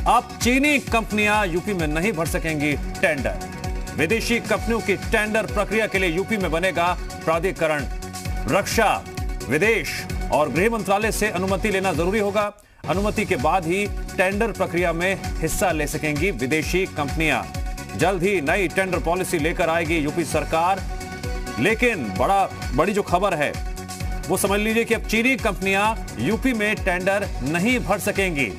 अब चीनी कंपनियां यूपी में नहीं भर सकेंगी टेंडर। विदेशी कंपनियों की टेंडर प्रक्रिया के लिए यूपी में बनेगा प्राधिकरण। रक्षा, विदेश और गृह मंत्रालय से अनुमति लेना जरूरी होगा। अनुमति के बाद ही टेंडर प्रक्रिया में हिस्सा ले सकेंगी विदेशी कंपनियां। जल्द ही नई टेंडर पॉलिसी लेकर आएगी यूपी सरकार। लेकिन बड़ी जो खबर है वो समझ लीजिए कि अब चीनी कंपनियां यूपी में टेंडर नहीं भर सकेंगी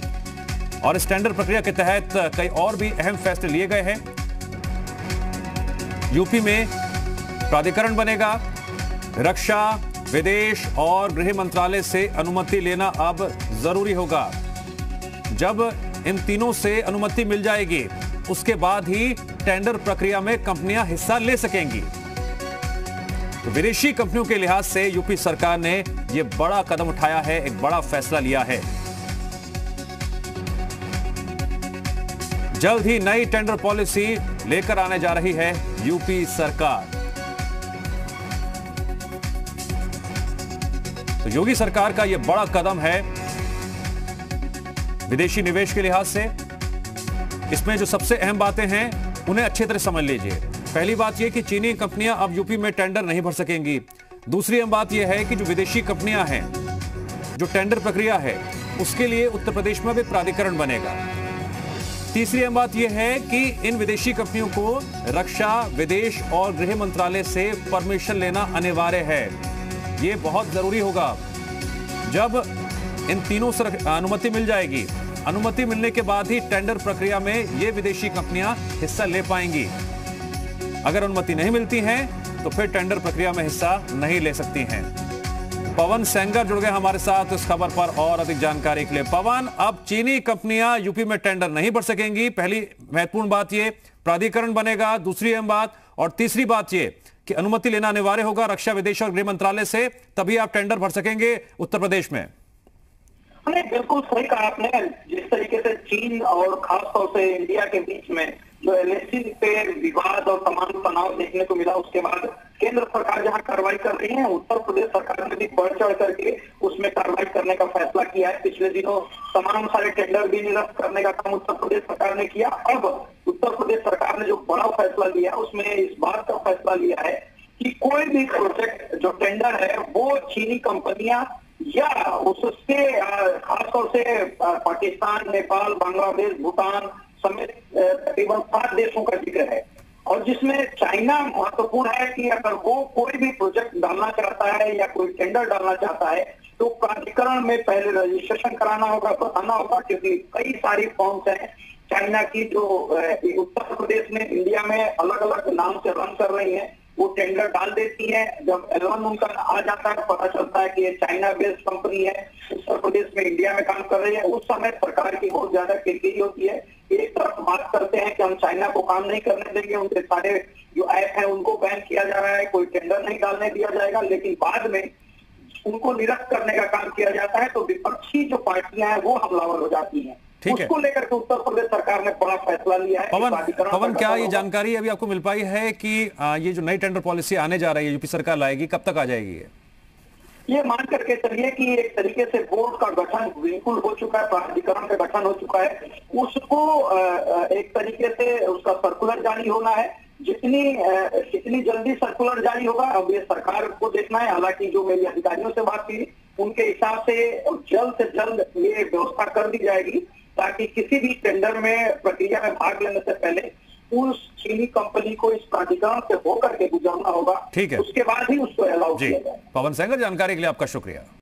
और इस टेंडर प्रक्रिया के तहत कई और भी अहम फैसले लिए गए हैं। यूपी में प्राधिकरण बनेगा। रक्षा, विदेश और गृह मंत्रालय से अनुमति लेना अब जरूरी होगा। जब इन तीनों से अनुमति मिल जाएगी उसके बाद ही टेंडर प्रक्रिया में कंपनियां हिस्सा ले सकेंगी। तो विदेशी कंपनियों के लिहाज से यूपी सरकार ने यह बड़ा कदम उठाया है, एक बड़ा फैसला लिया है। जल्द ही नई टेंडर पॉलिसी लेकर आने जा रही है यूपी सरकार। तो योगी सरकार का यह बड़ा कदम है विदेशी निवेश के लिहाज से। इसमें जो सबसे अहम बातें हैं उन्हें अच्छी तरह समझ लीजिए। पहली बात यह कि चीनी कंपनियां अब यूपी में टेंडर नहीं भर सकेंगी। दूसरी अहम बात यह है कि जो विदेशी कंपनियां हैं, जो टेंडर प्रक्रिया है उसके लिए उत्तर प्रदेश में भी प्राधिकरण बनेगा। तीसरी अहम बात यह है कि इन विदेशी कंपनियों को रक्षा, विदेश और गृह मंत्रालय से परमिशन लेना अनिवार्य है। यह बहुत जरूरी होगा। जब इन तीनों से अनुमति मिल जाएगी, अनुमति मिलने के बाद ही टेंडर प्रक्रिया में ये विदेशी कंपनियां हिस्सा ले पाएंगी। अगर अनुमति नहीं मिलती है तो फिर टेंडर प्रक्रिया में हिस्सा नहीं ले सकती हैं। पवन सेंगर जुड़ गए हमारे साथ इस खबर पर और अधिक जानकारी के लिए। पवन, अब चीनी कंपनियां यूपी में टेंडर नहीं भर सकेंगी। पहली महत्वपूर्ण बात यह प्राधिकरण बनेगा। दूसरी अहम बात और तीसरी बात यह कि अनुमति लेना अनिवार्य होगा रक्षा, विदेश और गृह मंत्रालय से, तभी आप टेंडर भर सकेंगे उत्तर प्रदेश में। बिल्कुल सही कहा आपने। जिस तरीके से चीन और खासतौर से इंडिया के बीच में जो एलएसी पे विवाद और तमाम तनाव देखने को मिला, उसके बाद केंद्र सरकार जहां कार्रवाई कर रही है, उत्तर प्रदेश सरकार ने भी बढ़ चढ़ करके उसमें कार्रवाई करने का फैसला किया है। पिछले दिनों तमाम सारे टेंडर भी निरस्त करने का काम उत्तर प्रदेश सरकार ने किया। अब उत्तर प्रदेश सरकार ने जो बड़ा फैसला लिया उसमें इस बात का फैसला लिया है कि कोई भी प्रोजेक्ट जो टेंडर है वो चीनी कंपनियां या उससे खासतौर से पाकिस्तान, नेपाल, बांग्लादेश, भूटान समेत तकरीबन 7 देशों का जिक्र है और जिसमें चाइना महत्वपूर्ण है कि अगर वो कोई भी प्रोजेक्ट डालना चाहता है या कोई टेंडर डालना चाहता है तो प्राधिकरण में पहले रजिस्ट्रेशन कराना होगा, बताना होगा, क्योंकि कई सारी फॉर्म्स हैं चाइना की जो उत्तर प्रदेश में, इंडिया में अलग अलग नाम से रन कर रही है। वो टेंडर डाल देती है। जब एलवन उनका आ जाता है, पता चलता है कि ये चाइना बेस्ड कंपनी है, उत्तर प्रदेश में, इंडिया में काम कर रही है, उस समय सरकार की बहुत ज्यादा किरकिरी होती है। एक तरफ बात करते हैं कि हम चाइना को काम नहीं करने देंगे, उनके सारे जो ऐप है उनको बैन किया जा रहा है, कोई टेंडर नहीं डालने दिया जाएगा, लेकिन बाद में उनको निरस्त करने का काम किया जाता है तो विपक्षी जो पार्टियां हैं वो हमलावर हो जाती हैं। उसको लेकर के उत्तर प्रदेश सरकार ने बड़ा फैसला लिया है। पवन, क्या ये जानकारी अभी आपको मिल पाई है कि ये जो नई टेंडर पॉलिसी आने जा रही है यूपी सरकार लाएगी, कब तक आ जाएगी? ये मान करके चलिए कि एक तरीके से बोर्ड का गठन बिल्कुल हो चुका है, प्राधिकरण का गठन हो चुका है। उसको एक तरीके से उसका सर्कुलर जारी होना है। जितनी जल्दी सर्कुलर जारी होगा अब ये सरकार को देखना है। हालांकि जो मेरी अधिकारियों से बात की उनके हिसाब से जल्द से जल्द ये व्यवस्था कर दी जाएगी ताकि किसी भी टेंडर में प्रक्रिया में भाग लेने से पहले उस चीनी कंपनी को इस प्राधिकरण से होकर के गुजरना होगा। ठीक है, उसके बाद ही उसको अलाउ किया जाए। पवन सेंगर, जानकारी के लिए आपका शुक्रिया।